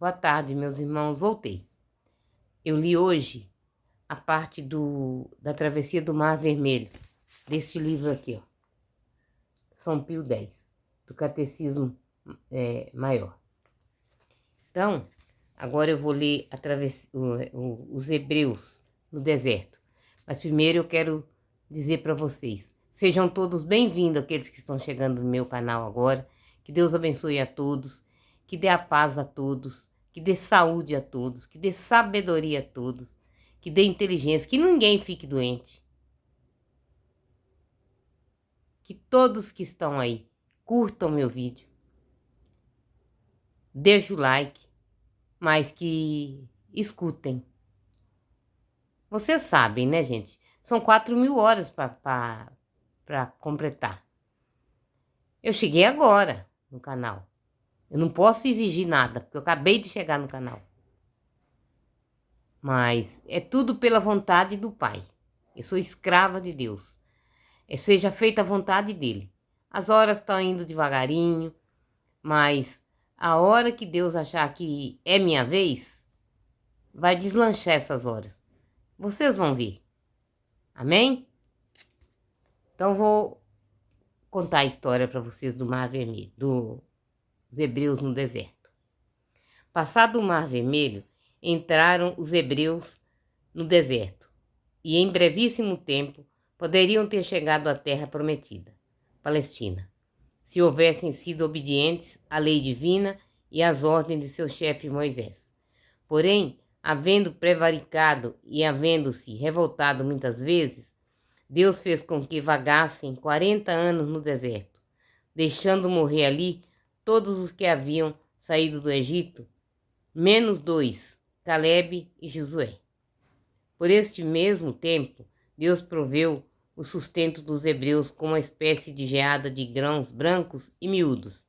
Boa tarde, meus irmãos. Voltei. Eu li hoje a parte da Travessia do Mar Vermelho, deste livro aqui, ó, São Pio X, do Catecismo Maior. Então, agora eu vou ler os Hebreus no deserto. Mas primeiro eu quero dizer para vocês, sejam todos bem-vindos, aqueles que estão chegando no meu canal agora. Que Deus abençoe a todos, que dê a paz a todos, que dê saúde a todos, que dê sabedoria a todos, que dê inteligência, que ninguém fique doente. Que todos que estão aí curtam meu vídeo, deixem o like, mas que escutem. Vocês sabem, né, gente? São 4.000 horas para completar. Eu cheguei agora no canal. Eu não posso exigir nada, porque eu acabei de chegar no canal. Mas é tudo pela vontade do Pai. Eu sou escrava de Deus. Seja feita a vontade dele. As horas estão indo devagarinho, mas a hora que Deus achar que é minha vez, vai deslanchar essas horas. Vocês vão ver. Amém? Então vou contar a história para vocês do Mar Vermelho, dos hebreus no deserto. Passado o Mar Vermelho, entraram os hebreus no deserto, e em brevíssimo tempo poderiam ter chegado à terra prometida, Palestina, se houvessem sido obedientes à lei divina e às ordens de seu chefe Moisés. Porém, havendo prevaricado e havendo-se revoltado muitas vezes, Deus fez com que vagassem 40 anos no deserto, deixando morrer ali todos os que haviam saído do Egito, menos 2, Calebe e Josué. Por este mesmo tempo, Deus proveu o sustento dos hebreus com uma espécie de geada de grãos brancos e miúdos,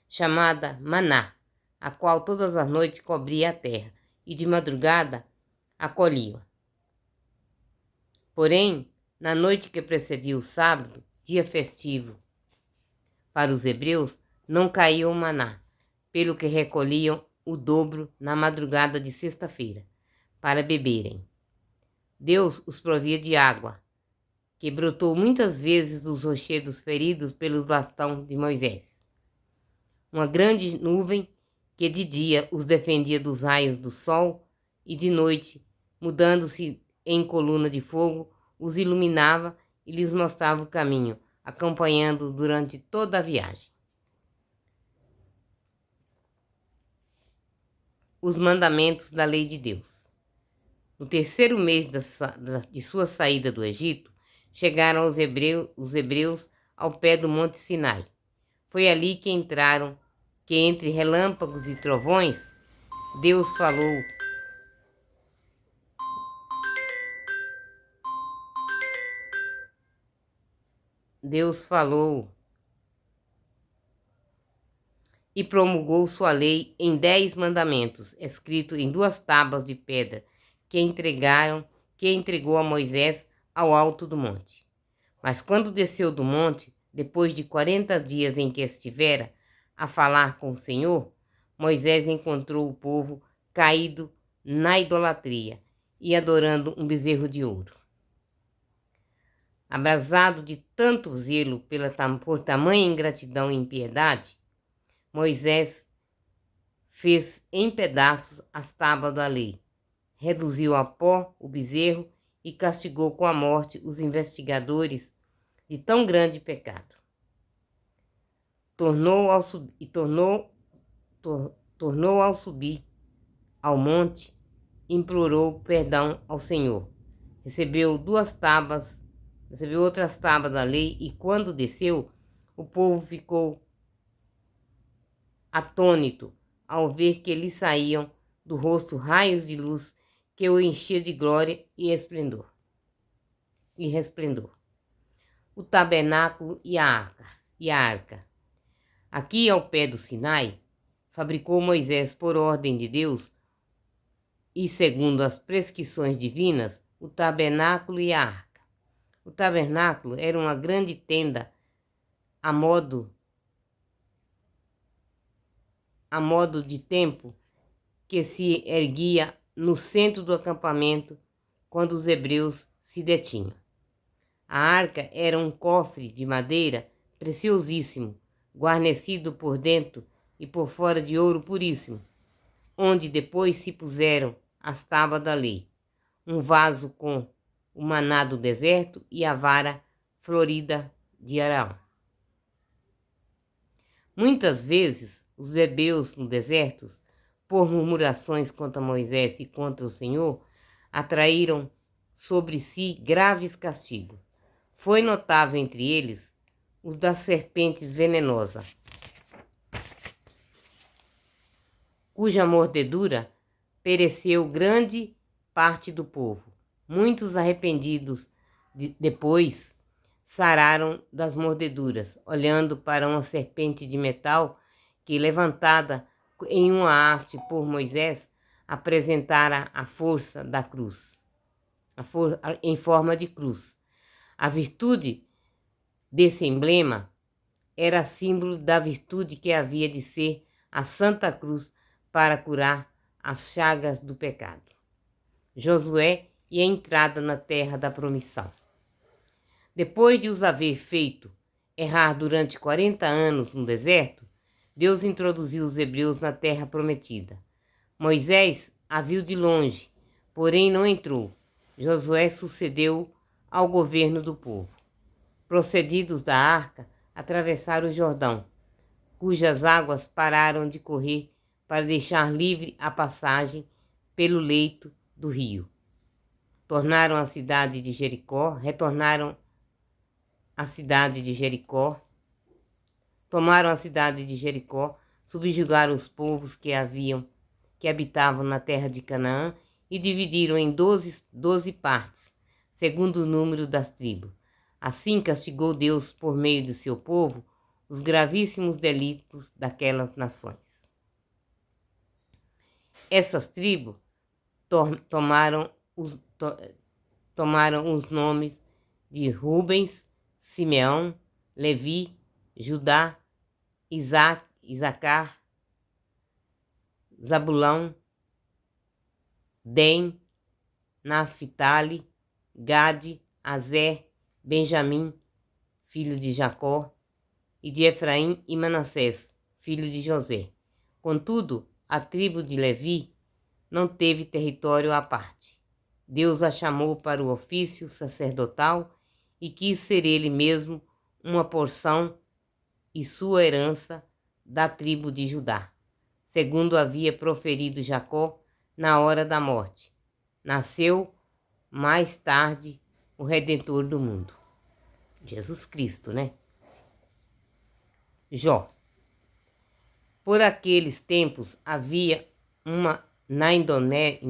chamada maná, a qual todas as noites cobria a terra, e de madrugada a colhiam. Porém, na noite que precedia o sábado, dia festivo para os hebreus, não caiu o maná, pelo que recolhiam o dobro na madrugada de sexta-feira, para beberem. Deus os provia de água, que brotou muitas vezes dos rochedos feridos pelo bastão de Moisés. Uma grande nuvem que de dia os defendia dos raios do sol e de noite, mudando-se em coluna de fogo, os iluminava e lhes mostrava o caminho, acompanhando durante toda a viagem. Os mandamentos da lei de Deus. No terceiro mês de sua saída do Egito, chegaram os hebreus ao pé do Monte Sinai. Foi ali que entraram, que entre relâmpagos e trovões, Deus falou e promulgou sua lei em 10 mandamentos, escrito em 2 tábuas de pedra, que entregou a Moisés ao alto do monte. Mas quando desceu do monte, depois de 40 dias em que estivera a falar com o Senhor, Moisés encontrou o povo caído na idolatria e adorando um bezerro de ouro. Abrasado de tanto zelo por tamanha ingratidão e impiedade, Moisés fez em pedaços as tábuas da lei, reduziu a pó o bezerro e castigou com a morte os investigadores de tão grande pecado. Tornou ao subir ao monte, implorou perdão ao Senhor. Recebeu outras tábuas da lei, e quando desceu, o povo ficou atônito ao ver que lhe saíam do rosto raios de luz que o enchia de glória e resplendor. O tabernáculo e a arca. Aqui ao pé do Sinai, fabricou Moisés por ordem de Deus e segundo as prescrições divinas, o tabernáculo e a arca. O tabernáculo era uma grande tenda a modo de tempo que se erguia no centro do acampamento quando os hebreus se detinham. A arca era um cofre de madeira preciosíssimo, guarnecido por dentro e por fora de ouro puríssimo, onde depois se puseram as tábuas da lei, um vaso com o maná do deserto e a vara florida de Araão. Muitas vezes, os hebreus no deserto, por murmurações contra Moisés e contra o Senhor, atraíram sobre si graves castigos. Foi notável entre eles os das serpentes venenosas, cuja mordedura pereceu grande parte do povo. Muitos arrependidos depois sararam das mordeduras, olhando para uma serpente de metal que, levantada em uma haste por Moisés, apresentara a força da cruz, em forma de cruz. A virtude desse emblema era símbolo da virtude que havia de ser a Santa Cruz para curar as chagas do pecado. Josué e a entrada na terra da promissão. Depois de os haver feito errar durante 40 anos no deserto, Deus introduziu os hebreus na terra prometida. Moisés a viu de longe, porém não entrou. Josué sucedeu ao governo do povo. Procedidos da arca, atravessaram o Jordão, cujas águas pararam de correr para deixar livre a passagem pelo leito do rio. Retornaram à cidade de Jericó, tomaram a cidade de Jericó, subjugaram os povos que habitavam na terra de Canaã e dividiram em 12 partes, segundo o número das tribos. Assim castigou Deus, por meio de seu povo, os gravíssimos delitos daquelas nações. Essas tribos tomaram os nomes de Rubens, Simeão, Levi, Judá, Isacar, Zabulão, Den, Naphtali, Gade, Azer, Benjamim, filho de Jacó, e de Efraim e Manassés, filho de José. Contudo, a tribo de Levi não teve território à parte. Deus a chamou para o ofício sacerdotal e quis ser ele mesmo uma porção e sua herança da tribo de Judá, segundo havia proferido Jacó na hora da morte. Nasceu mais tarde o Redentor do mundo, Jesus Cristo, né? Jó. Por aqueles tempos havia na Idumeia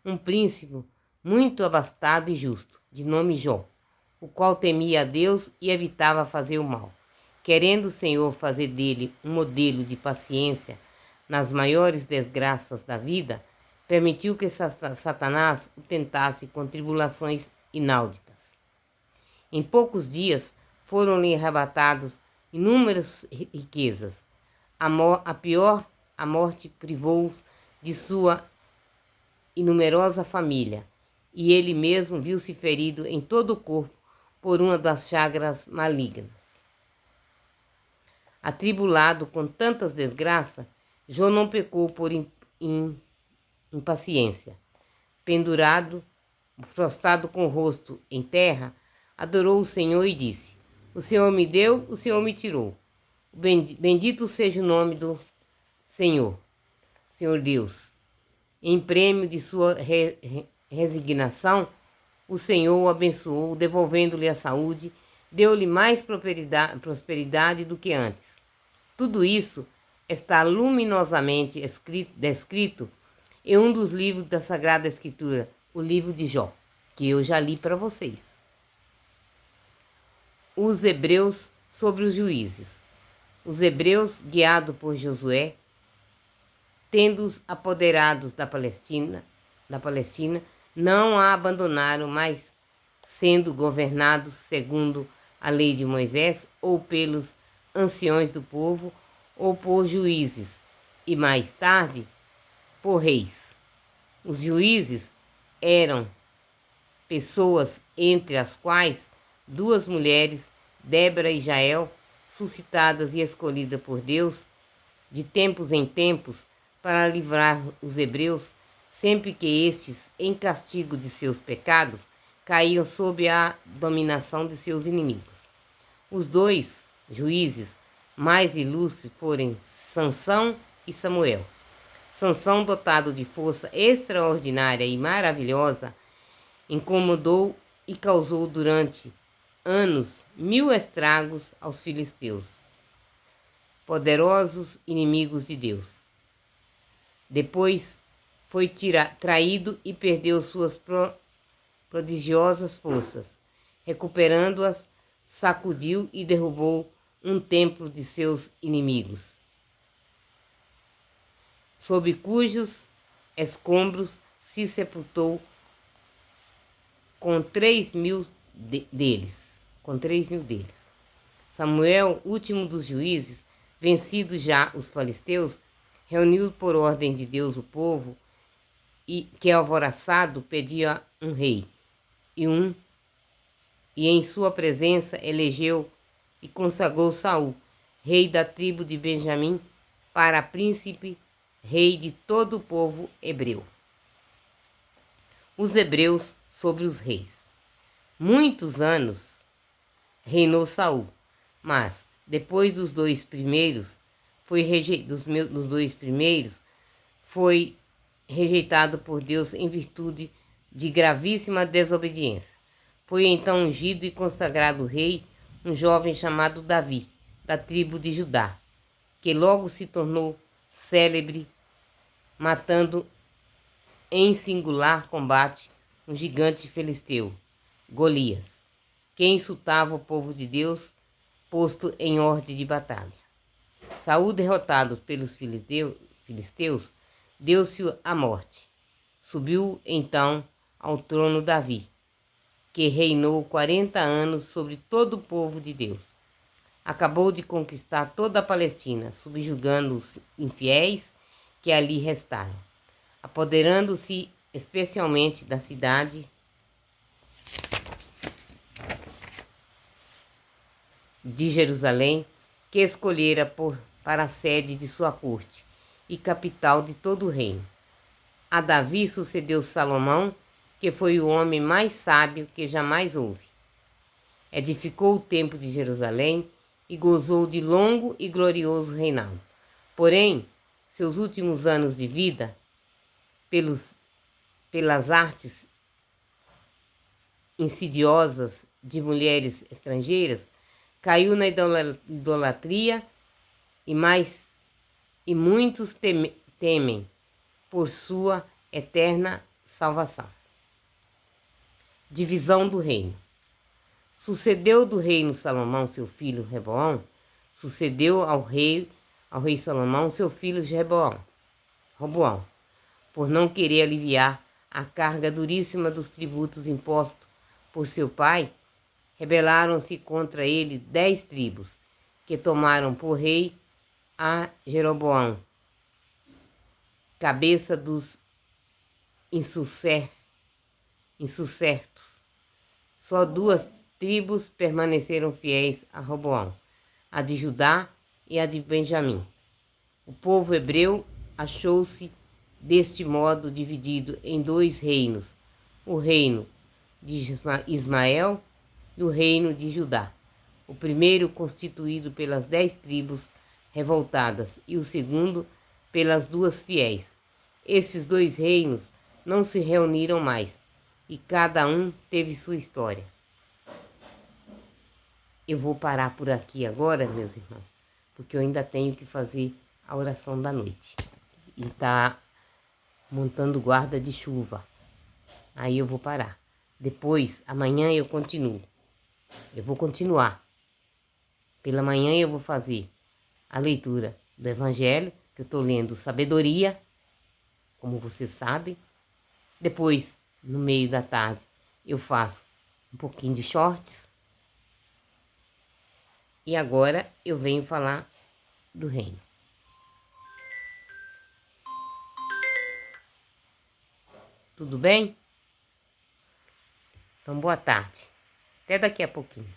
um príncipe muito abastado e justo, de nome Jó, o qual temia a Deus e evitava fazer o mal. Querendo o Senhor fazer dele um modelo de paciência nas maiores desgraças da vida, permitiu que Satanás o tentasse com tribulações inauditas. Em poucos dias foram-lhe arrebatados inúmeras riquezas. A morte privou-os de sua inumerosa família, e ele mesmo viu-se ferido em todo o corpo por uma das chagas malignas. Atribulado com tantas desgraças, Jó não pecou por impaciência. Pendurado, prostrado com o rosto em terra, adorou o Senhor e disse: O Senhor me deu, o Senhor me tirou. Bendito seja o nome do Senhor Deus. Em prêmio de sua resignação, o Senhor o abençoou, devolvendo-lhe a saúde, deu-lhe mais prosperidade do que antes. Tudo isso está luminosamente descrito em um dos livros da Sagrada Escritura, o livro de Jó, que eu já li para vocês. Os hebreus sobre os juízes. Os hebreus, guiados por Josué, tendo-os apoderados da Palestina, não a abandonaram, mas sendo governados segundo a lei de Moisés, ou pelos anciões do povo, ou por juízes e mais tarde por reis. Os juízes eram pessoas entre as quais duas mulheres, Débora e Jael, suscitadas e escolhidas por Deus, de tempos em tempos, para livrar os hebreus, sempre que estes, em castigo de seus pecados, caíam sob a dominação de seus inimigos. Os dois juízes mais ilustres foram Sansão e Samuel. Sansão, dotado de força extraordinária e maravilhosa, incomodou e causou durante anos 1000 estragos aos filisteus, poderosos inimigos de Deus. Depois foi traído e perdeu suas prodigiosas forças. Recuperando-as, sacudiu e derrubou um templo de seus inimigos, sob cujos escombros se sepultou com 3.000 deles. Samuel, último dos juízes, vencidos já os filisteus, reuniu por ordem de Deus o povo e que, alvoroçado, pedia um rei, e em sua presença elegeu e consagrou Saul, rei da tribo de Benjamim, para príncipe, rei de todo o povo hebreu. Os hebreus sobre os reis. Muitos anos reinou Saul, mas depois dos dois primeiros foi rejeitado por Deus em virtude de gravíssima desobediência. Foi então ungido e consagrado rei um jovem chamado Davi, da tribo de Judá, que logo se tornou célebre, matando em singular combate um gigante filisteu, Golias, que insultava o povo de Deus, posto em ordem de batalha. Saul, derrotado pelos filisteus, deu-se a morte. Subiu então ao trono Davi, que reinou 40 anos sobre todo o povo de Deus. Acabou de conquistar toda a Palestina, subjugando os infiéis que ali restaram, apoderando-se especialmente da cidade de Jerusalém, que escolhera para a sede de sua corte e capital de todo o reino. A Davi sucedeu Salomão, que foi o homem mais sábio que jamais houve. Edificou o templo de Jerusalém e gozou de longo e glorioso reinado. Porém, seus últimos anos de vida, pelas artes insidiosas de mulheres estrangeiras, caiu na idolatria e muitos temem por sua eterna salvação. Divisão do reino. Sucedeu do reino Salomão seu filho Roboão, sucedeu ao rei Salomão seu filho Roboão, por não querer aliviar a carga duríssima dos tributos impostos por seu pai, rebelaram-se contra ele 10 tribos, que tomaram por rei a Jeroboão, cabeça dos insuscertos. Só 2 tribos permaneceram fiéis a Roboão, a de Judá e a de Benjamim. O povo hebreu achou-se deste modo dividido em 2 reinos, o reino de Ismael e o reino de Judá. O primeiro constituído pelas 10 tribos revoltadas e o segundo pelas 2 fiéis. Esses 2 reinos não se reuniram mais e cada um teve sua história. Eu vou parar por aqui agora, meus irmãos, porque eu ainda tenho que fazer a oração da noite. E tá montando guarda de chuva. Aí eu vou parar. Depois, amanhã eu continuo. Eu vou continuar. Pela manhã eu vou fazer a leitura do Evangelho, que eu estou lendo Sabedoria, como você sabe. Depois, no meio da tarde, eu faço um pouquinho de shorts. E agora eu venho falar do reino. Tudo bem? Então, boa tarde. Até daqui a pouquinho.